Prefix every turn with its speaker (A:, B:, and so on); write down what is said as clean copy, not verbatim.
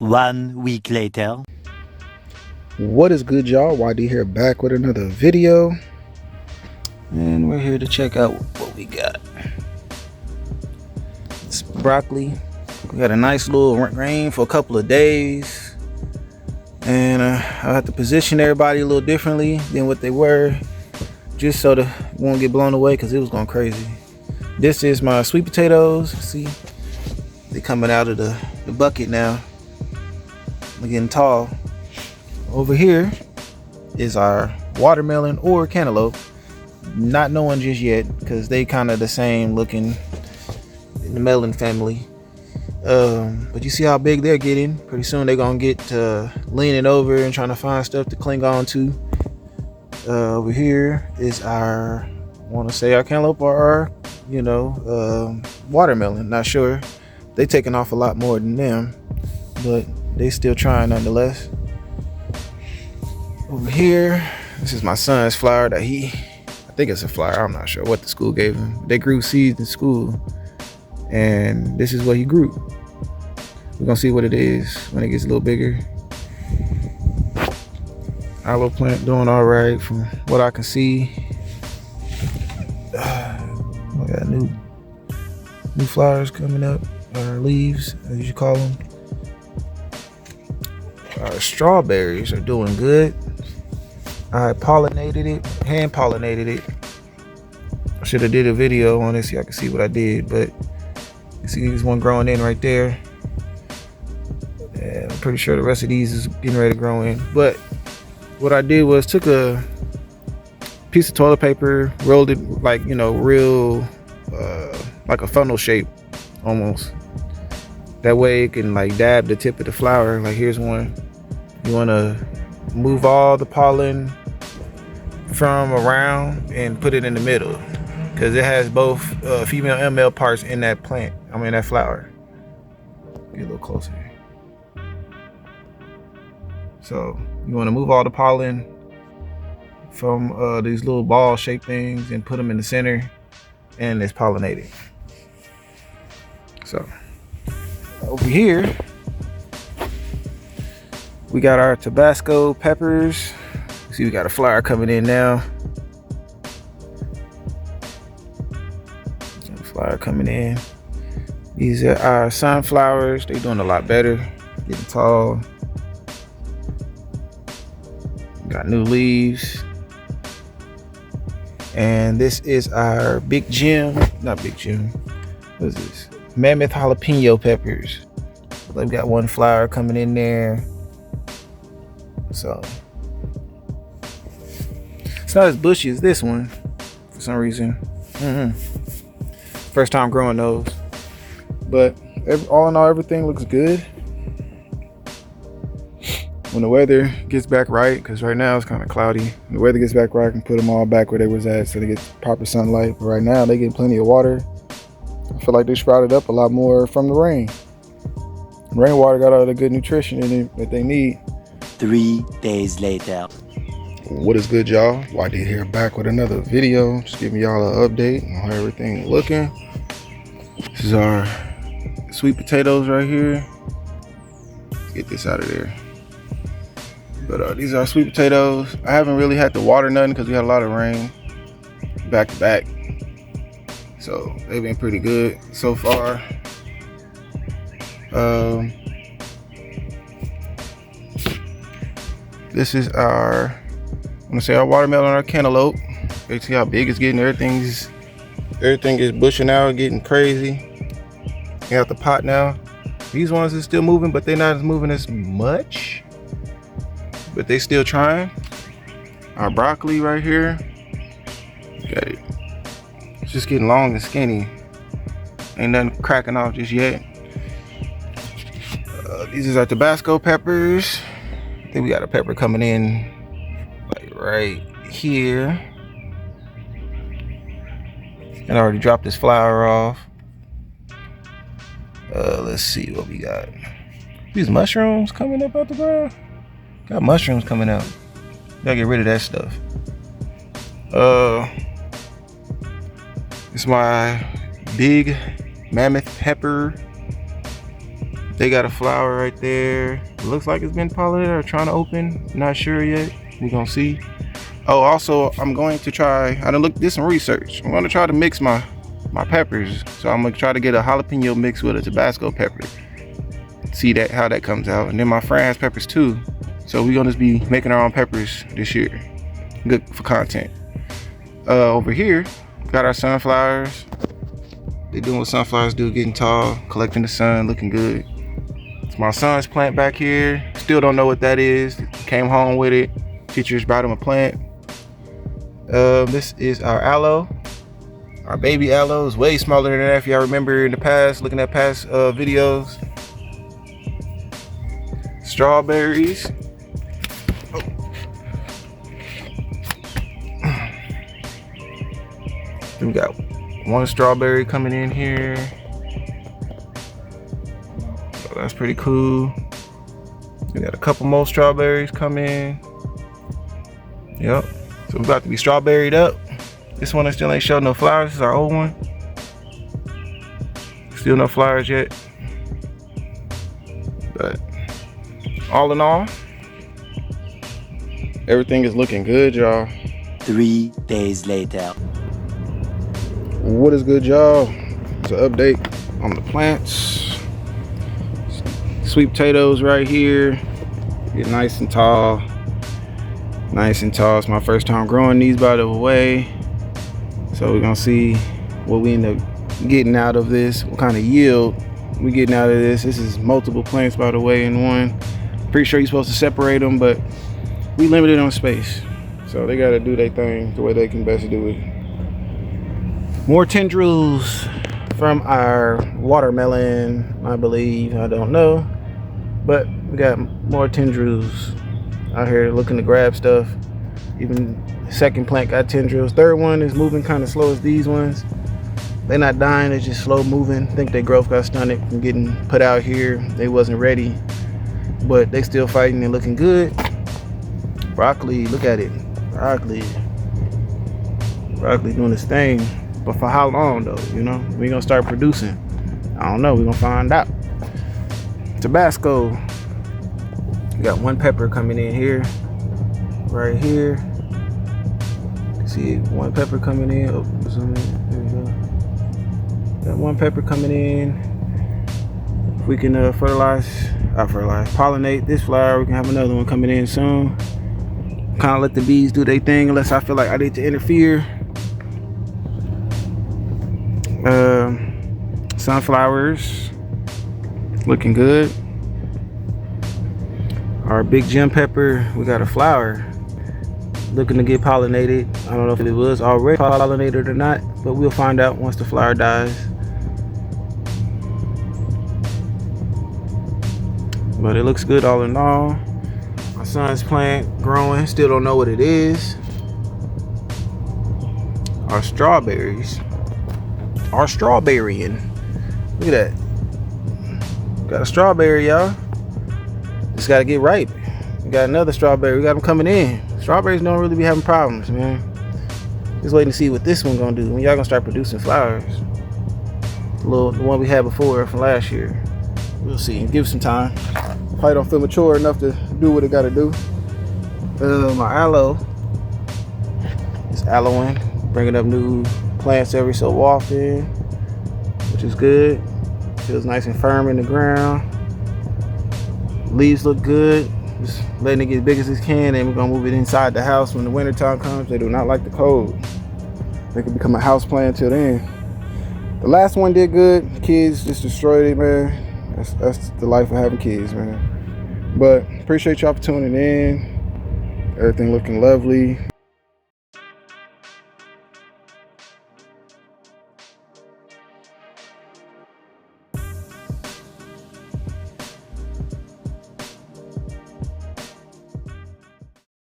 A: 1 week later.
B: What is good, y'all? YD here, back with another video, and we're here to check out what we got. It's broccoli. We got a nice little rain for a couple of days, and I have to position everybody a little differently than what they were, just so that it won't get blown away, because it was going crazy. This is my sweet potatoes. See, they're coming out of the bucket now. They're getting tall. Over here is our watermelon or cantaloupe. Not knowing just yet, because they kind of the same looking in the melon family. But you see how big they're getting. Pretty soon they're gonna get leaning over and trying to find stuff to cling on to. Over here is our, I want to say our cantaloupe or our, watermelon. Not sure. They taking off a lot more than them, but they still trying nonetheless. Over here, this is my son's flower that I think it's a flower, I'm not sure what the school gave him. They grew seeds in school, and this is what he grew. We're gonna see what it is when it gets a little bigger. Our little plant doing all right from what I can see. We got new flowers coming up, or leaves, as you call them. Our strawberries are doing good. I pollinated it, hand pollinated it. I should have did a video on this so y'all can see what I did, but you see there's one growing in right there. And I'm pretty sure the rest of these is getting ready to grow in. But what I did was took a piece of toilet paper, rolled it like, real, like a funnel shape almost. That way it can like dab the tip of the flower. Like here's one. You want to move all the pollen from around and put it in the middle, because it has both female and male parts in that plant. That flower. Get a little closer. So you want to move all the pollen from these little ball shaped things and put them in the center, and it's pollinated. So over here we got our Tabasco peppers. See, we got a flower coming in now. Flower coming in. These are our sunflowers. They're doing a lot better, getting tall. Got new leaves. And this is our not big gem. What is this? Mammoth jalapeno peppers. We've got one flower coming in there. So it's not as bushy as this one for some reason. First time growing those, but all in all, everything looks good. When the weather gets back right, because right now it's kind of cloudy, when the weather gets back right, I can put them all back where they was at so they get proper sunlight. But right now they get plenty of water. I feel like they sprouted up a lot more from the rain. Rainwater got all the good nutrition in it that they need.
A: 3 days later.
B: What is good, y'all? YD here, back with another video. Just giving y'all an update on how everything is looking. This is our sweet potatoes right here. Let's get this out of there. But these are our sweet potatoes. I haven't really had to water nothing because we had a lot of rain back to back. So they've been pretty good so far. This is our, our watermelon, our cantaloupe. You see how big it's getting. Everything is bushing out, getting crazy. You got the pot now. These ones are still moving, but they're not as moving as much. But they still trying. Our broccoli right here. Got it. It's just getting long and skinny. Ain't nothing cracking off just yet. These is our Tabasco peppers. I think we got a pepper coming in like right here. And I already dropped this flower off. Let's see what we got. These mushrooms coming up out the ground. Got mushrooms coming out. Gotta get rid of that stuff. It's my big mammoth pepper. They got a flower right there. It looks like it's been pollinated or trying to open. Not sure yet. We're gonna see. Oh, also, I'm going to try, I did some research. I'm gonna try to mix my peppers. So I'm gonna try to get a jalapeno mix with a Tabasco pepper. See how that comes out. And then my friend has peppers too. So we're gonna just be making our own peppers this year. Good for content. Over here, got our sunflowers. They're doing what sunflowers do, getting tall, collecting the sun, looking good. It's my son's plant back here. Still don't know what that is. Came home with it. Teachers brought him a plant. This is our aloe. Our baby aloe is way smaller than that. If y'all remember in the past, looking at past videos. Strawberries. Oh. We got one strawberry coming in here. So that's pretty cool. We got a couple more strawberries coming. Yep. So we're about to be strawberried up. This one still ain't showing no flowers. This is our old one. Still no flowers yet. But all in all, everything is looking good, y'all.
A: 3 days later.
B: What is good, y'all? It's an update on the plants. Sweet potatoes right here. Get nice and tall. Nice and tall. It's my first time growing these, by the way. So we're gonna see what we end up getting out of this, what kind of yield we getting out of this. This is multiple plants, by the way, in one. Pretty sure you're supposed to separate them, but we limited on space. So they gotta do their thing the way they can best do it. More tendrils from our watermelon, I believe. I don't know. But we got more tendrils out here looking to grab stuff. Even the second plant got tendrils. Third one is moving kind of slow as these ones. They're not dying, they're just slow moving. I think their growth got stunted from getting put out here. They wasn't ready, but they still fighting and looking good. Broccoli, look at it. Broccoli doing this thing. But for how long though, you know? We gonna start producing. I don't know, we're gonna find out. Tabasco. We got one pepper coming in here. Right here. See it, one pepper coming in. Oh, zoom in. There we go. Got one pepper coming in. We can pollinate this flower. We can have another one coming in soon. Kind of let the bees do their thing unless I feel like I need to interfere. Sunflowers looking good. Our big gem pepper, we got a flower looking to get pollinated. I don't know if it was already pollinated or not, but we'll find out once the flower dies. But it looks good all in all. My son's plant growing, still don't know what it is. Our strawberries are strawberrying. Look at that. Got a strawberry, y'all. Just gotta get ripe. We got another strawberry. We got them coming in. Strawberries don't really be having problems, man. Just waiting to see what this one gonna do. When y'all gonna start producing flowers. The one we had before from last year. We'll see. Give it some time. Probably don't feel mature enough to do what it gotta do. My aloe. It's aloeing. Bringing up new plants every so often, which is good. Feels nice and firm in the ground. Leaves look good. Just letting it get as big as it can, and we're gonna move it inside the house when the winter time comes. They do not like the cold. They could become a house plant till then. The last one did good. The kids just destroyed it, man. That's the life of having kids, man. But appreciate y'all for tuning in. Everything looking lovely.